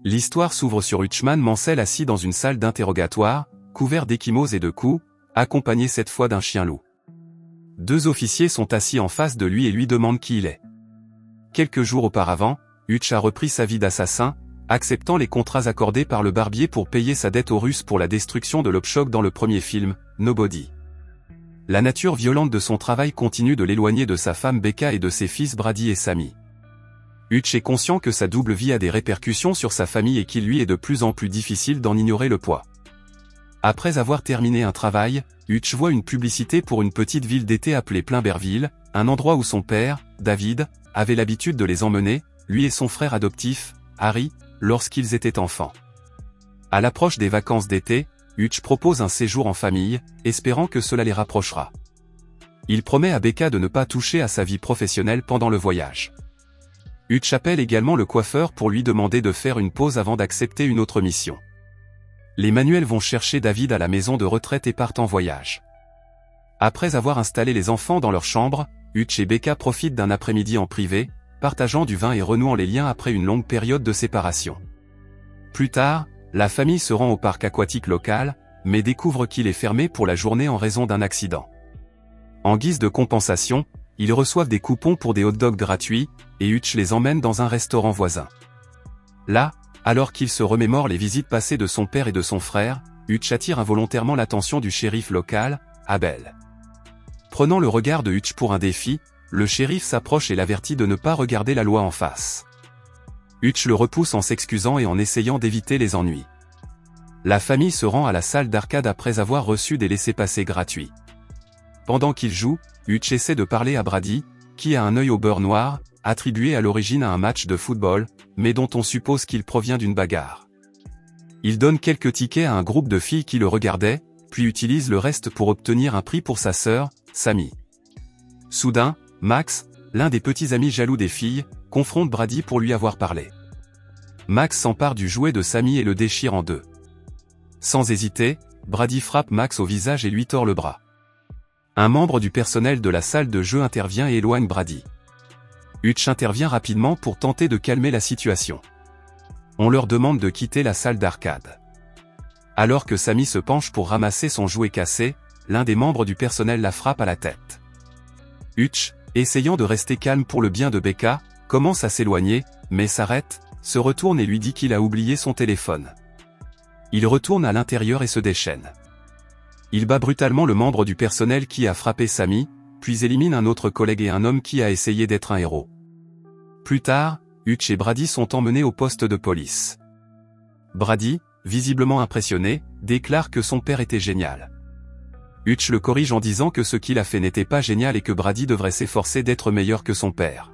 L'histoire s'ouvre sur Hutchman Mansell assis dans une salle d'interrogatoire, couvert d'échymoses et de coups, accompagné cette fois d'un chien-loup. Deux officiers sont assis en face de lui et lui demandent qui il est. Quelques jours auparavant, Hutch a repris sa vie d'assassin, acceptant les contrats accordés par le barbier pour payer sa dette aux Russes pour la destruction de l'Obchok dans le premier film, Nobody. La nature violente de son travail continue de l'éloigner de sa femme Becca et de ses fils Brady et Sammy. Hutch est conscient que sa double vie a des répercussions sur sa famille et qu'il lui est de plus en plus difficile d'en ignorer le poids. Après avoir terminé un travail, Hutch voit une publicité pour une petite ville d'été appelée Plainberville, un endroit où son père, David, avait l'habitude de les emmener, lui et son frère adoptif, Harry, lorsqu'ils étaient enfants. À l'approche des vacances d'été, Hutch propose un séjour en famille, espérant que cela les rapprochera. Il promet à Becca de ne pas toucher à sa vie professionnelle pendant le voyage. Hutch appelle également le coiffeur pour lui demander de faire une pause avant d'accepter une autre mission. Les Manuel vont chercher David à la maison de retraite et partent en voyage. Après avoir installé les enfants dans leur chambre, Hutch et Becca profitent d'un après-midi en privé, partageant du vin et renouant les liens après une longue période de séparation. Plus tard, la famille se rend au parc aquatique local, mais découvre qu'il est fermé pour la journée en raison d'un accident. En guise de compensation, ils reçoivent des coupons pour des hot-dogs gratuits, et Hutch les emmène dans un restaurant voisin. Là, alors qu'il se remémore les visites passées de son père et de son frère, Hutch attire involontairement l'attention du shérif local, Abel. Prenant le regard de Hutch pour un défi, le shérif s'approche et l'avertit de ne pas regarder la loi en face. Hutch le repousse en s'excusant et en essayant d'éviter les ennuis. La famille se rend à la salle d'arcade après avoir reçu des laissez-passer gratuits. Pendant qu'il joue, Hutch essaie de parler à Brady, qui a un œil au beurre noir, attribué à l'origine à un match de football, mais dont on suppose qu'il provient d'une bagarre. Il donne quelques tickets à un groupe de filles qui le regardaient, puis utilise le reste pour obtenir un prix pour sa sœur, Sammy. Soudain, Max, l'un des petits amis jaloux des filles, confronte Brady pour lui avoir parlé. Max s'empare du jouet de Sammy et le déchire en deux. Sans hésiter, Brady frappe Max au visage et lui tord le bras. Un membre du personnel de la salle de jeu intervient et éloigne Brady. Hutch intervient rapidement pour tenter de calmer la situation. On leur demande de quitter la salle d'arcade. Alors que Sammy se penche pour ramasser son jouet cassé, l'un des membres du personnel la frappe à la tête. Hutch, essayant de rester calme pour le bien de Becca, commence à s'éloigner, mais s'arrête, se retourne et lui dit qu'il a oublié son téléphone. Il retourne à l'intérieur et se déchaîne. Il bat brutalement le membre du personnel qui a frappé Sammy, puis élimine un autre collègue et un homme qui a essayé d'être un héros. Plus tard, Hutch et Brady sont emmenés au poste de police. Brady, visiblement impressionné, déclare que son père était génial. Hutch le corrige en disant que ce qu'il a fait n'était pas génial et que Brady devrait s'efforcer d'être meilleur que son père.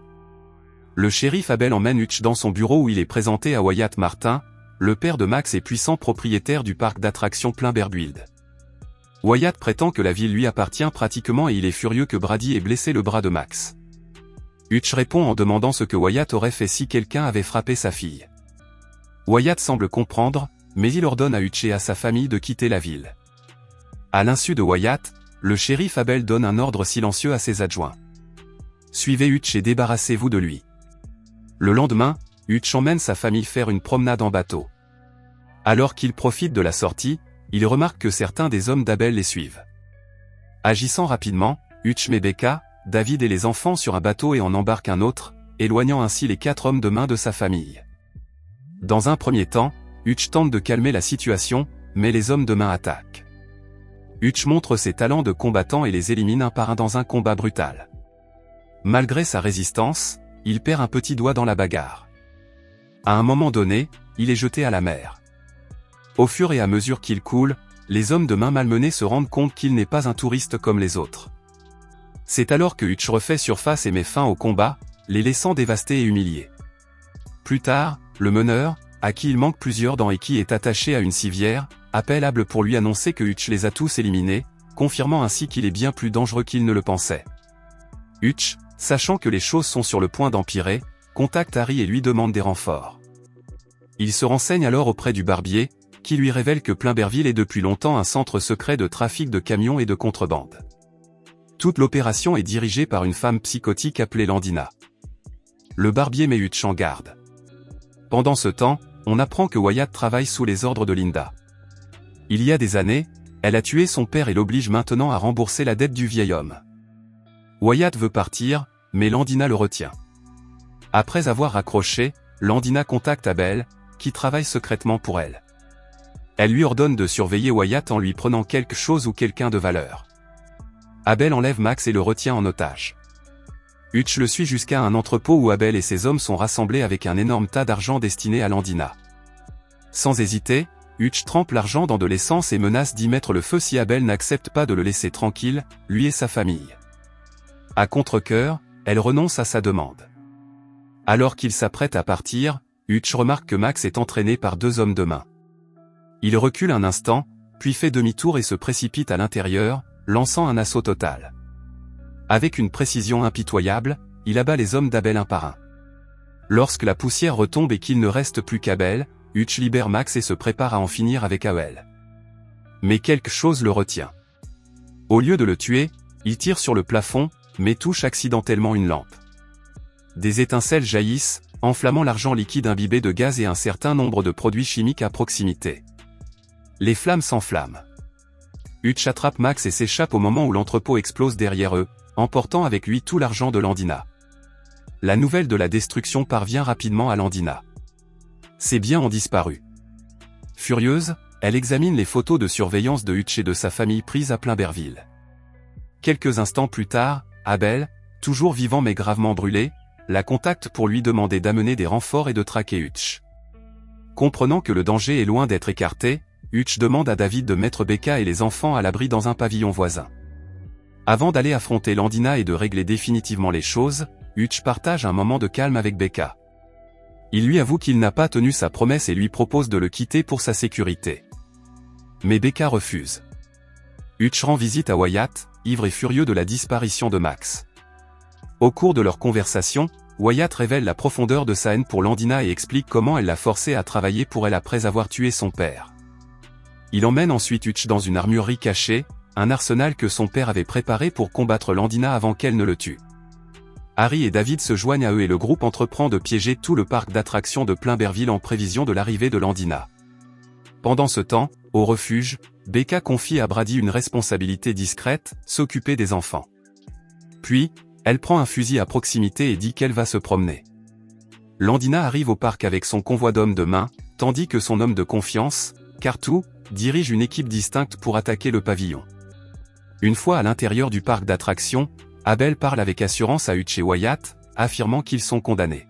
Le shérif Abel emmène Hutch dans son bureau où il est présenté à Wyatt Martin, le père de Max et puissant propriétaire du parc d'attractions Plainberville. Wyatt prétend que la ville lui appartient pratiquement et il est furieux que Brady ait blessé le bras de Max. Hutch répond en demandant ce que Wyatt aurait fait si quelqu'un avait frappé sa fille. Wyatt semble comprendre, mais il ordonne à Hutch et à sa famille de quitter la ville. À l'insu de Wyatt, le shérif Abel donne un ordre silencieux à ses adjoints. Suivez Hutch et débarrassez-vous de lui. Le lendemain, Hutch emmène sa famille faire une promenade en bateau. Alors qu'il profite de la sortie, il remarque que certains des hommes d'Abel les suivent. Agissant rapidement, Hutch met Becca, David et les enfants sur un bateau et en embarque un autre, éloignant ainsi les 4 hommes de main de sa famille. Dans un premier temps, Hutch tente de calmer la situation, mais les hommes de main attaquent. Hutch montre ses talents de combattant et les élimine un par un dans un combat brutal. Malgré sa résistance, il perd un petit doigt dans la bagarre. À un moment donné, il est jeté à la mer. Au fur et à mesure qu'il coule, les hommes de main malmenés se rendent compte qu'il n'est pas un touriste comme les autres. C'est alors que Hutch refait surface et met fin au combat, les laissant dévastés et humiliés. Plus tard, le meneur, à qui il manque plusieurs dents et qui est attaché à une civière, appelle Abel pour lui annoncer que Hutch les a tous éliminés, confirmant ainsi qu'il est bien plus dangereux qu'il ne le pensait. Hutch, sachant que les choses sont sur le point d'empirer, contacte Harry et lui demande des renforts. Il se renseigne alors auprès du barbier, qui lui révèle que Plainberville est depuis longtemps un centre secret de trafic de camions et de contrebande. Toute l'opération est dirigée par une femme psychotique appelée Landina. Le barbier met Hutch en garde. Pendant ce temps, on apprend que Wyatt travaille sous les ordres de Linda. Il y a des années, elle a tué son père et l'oblige maintenant à rembourser la dette du vieil homme. Wyatt veut partir, mais Landina le retient. Après avoir raccroché, Landina contacte Abel, qui travaille secrètement pour elle. Elle lui ordonne de surveiller Wyatt en lui prenant quelque chose ou quelqu'un de valeur. Abel enlève Max et le retient en otage. Hutch le suit jusqu'à un entrepôt où Abel et ses hommes sont rassemblés avec un énorme tas d'argent destiné à Landina. Sans hésiter, Hutch trempe l'argent dans de l'essence et menace d'y mettre le feu si Abel n'accepte pas de le laisser tranquille, lui et sa famille. À contre-cœur, elle renonce à sa demande. Alors qu'il s'apprête à partir, Hutch remarque que Max est entraîné par 2 hommes de main. Il recule un instant, puis fait demi-tour et se précipite à l'intérieur, lançant un assaut total. Avec une précision impitoyable, il abat les hommes d'Abel un par un. Lorsque la poussière retombe et qu'il ne reste plus qu'Abel, Hutch libère Max et se prépare à en finir avec Abel. Mais quelque chose le retient. Au lieu de le tuer, il tire sur le plafond, mais touche accidentellement une lampe. Des étincelles jaillissent, enflammant l'argent liquide imbibé de gaz et un certain nombre de produits chimiques à proximité. Les flammes s'enflamment. Hutch attrape Max et s'échappe au moment où l'entrepôt explose derrière eux, emportant avec lui tout l'argent de Landina. La nouvelle de la destruction parvient rapidement à Landina. Ses biens ont disparu. Furieuse, elle examine les photos de surveillance de Hutch et de sa famille prises à Plainberville. Quelques instants plus tard, Abel, toujours vivant mais gravement brûlé, la contacte pour lui demander d'amener des renforts et de traquer Hutch. Comprenant que le danger est loin d'être écarté, Hutch demande à David de mettre Becca et les enfants à l'abri dans un pavillon voisin. Avant d'aller affronter Landina et de régler définitivement les choses, Hutch partage un moment de calme avec Becca. Il lui avoue qu'il n'a pas tenu sa promesse et lui propose de le quitter pour sa sécurité. Mais Becca refuse. Hutch rend visite à Wyatt, ivre et furieux de la disparition de Max. Au cours de leur conversation, Wyatt révèle la profondeur de sa haine pour Landina et explique comment elle l'a forcé à travailler pour elle après avoir tué son père. Il emmène ensuite Hutch dans une armurerie cachée, un arsenal que son père avait préparé pour combattre Landina avant qu'elle ne le tue. Harry et David se joignent à eux et le groupe entreprend de piéger tout le parc d'attractions de Plainberville en prévision de l'arrivée de Landina. Pendant ce temps, au refuge, Becca confie à Brady une responsabilité discrète, s'occuper des enfants. Puis, elle prend un fusil à proximité et dit qu'elle va se promener. Landina arrive au parc avec son convoi d'hommes de main, tandis que son homme de confiance, Cartou, dirige une équipe distincte pour attaquer le pavillon. Une fois à l'intérieur du parc d'attractions, Abel parle avec assurance à Hutch et Wyatt, affirmant qu'ils sont condamnés.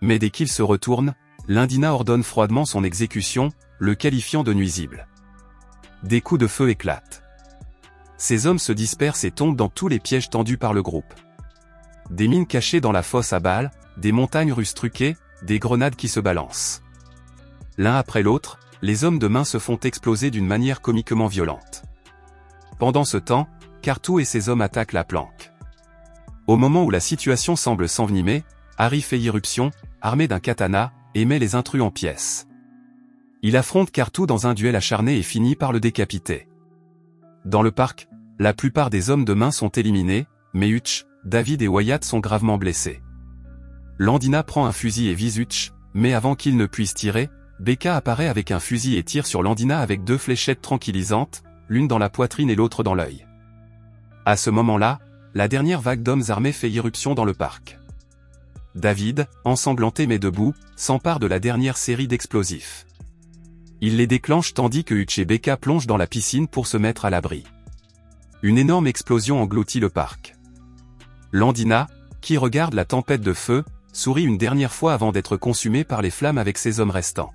Mais dès qu'ils se retournent, Landina ordonne froidement son exécution, le qualifiant de nuisible. Des coups de feu éclatent. Ces hommes se dispersent et tombent dans tous les pièges tendus par le groupe. Des mines cachées dans la fosse à balles, des montagnes russes truquées, des grenades qui se balancent. L'un après l'autre, les hommes de main se font exploser d'une manière comiquement violente. Pendant ce temps, Cartou et ses hommes attaquent la planque. Au moment où la situation semble s'envenimer, Harry fait irruption, armé d'un katana, et met les intrus en pièces. Il affronte Cartou dans un duel acharné et finit par le décapiter. Dans le parc, la plupart des hommes de main sont éliminés, mais Hutch, David et Wyatt sont gravement blessés. Landina prend un fusil et vise Hutch, mais avant qu'il ne puisse tirer, Becca apparaît avec un fusil et tire sur Landina avec 2 fléchettes tranquillisantes, l'une dans la poitrine et l'autre dans l'œil. À ce moment-là, la dernière vague d'hommes armés fait irruption dans le parc. David, ensanglanté mais debout, s'empare de la dernière série d'explosifs. Il les déclenche tandis que Hutch et Becca plongent dans la piscine pour se mettre à l'abri. Une énorme explosion engloutit le parc. Landina, qui regarde la tempête de feu, sourit une dernière fois avant d'être consumée par les flammes avec ses hommes restants.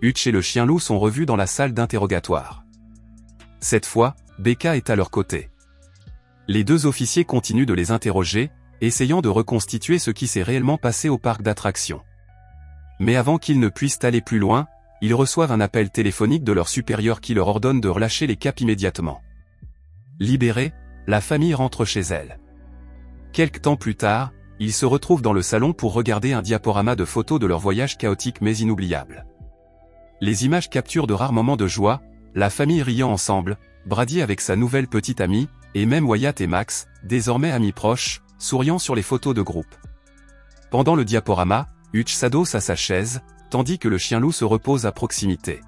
Hutch et le chien-loup sont revus dans la salle d'interrogatoire. Cette fois, Becca est à leur côté. Les 2 officiers continuent de les interroger, essayant de reconstituer ce qui s'est réellement passé au parc d'attractions. Mais avant qu'ils ne puissent aller plus loin, ils reçoivent un appel téléphonique de leur supérieur qui leur ordonne de relâcher les capes immédiatement. Libérée, la famille rentre chez elle. Quelque temps plus tard, ils se retrouvent dans le salon pour regarder un diaporama de photos de leur voyage chaotique mais inoubliable. Les images capturent de rares moments de joie, la famille riant ensemble, Brady avec sa nouvelle petite amie, et même Wyatt et Max, désormais amis proches, souriant sur les photos de groupe. Pendant le diaporama, Hutch s'adosse à sa chaise, tandis que le chien loup se repose à proximité.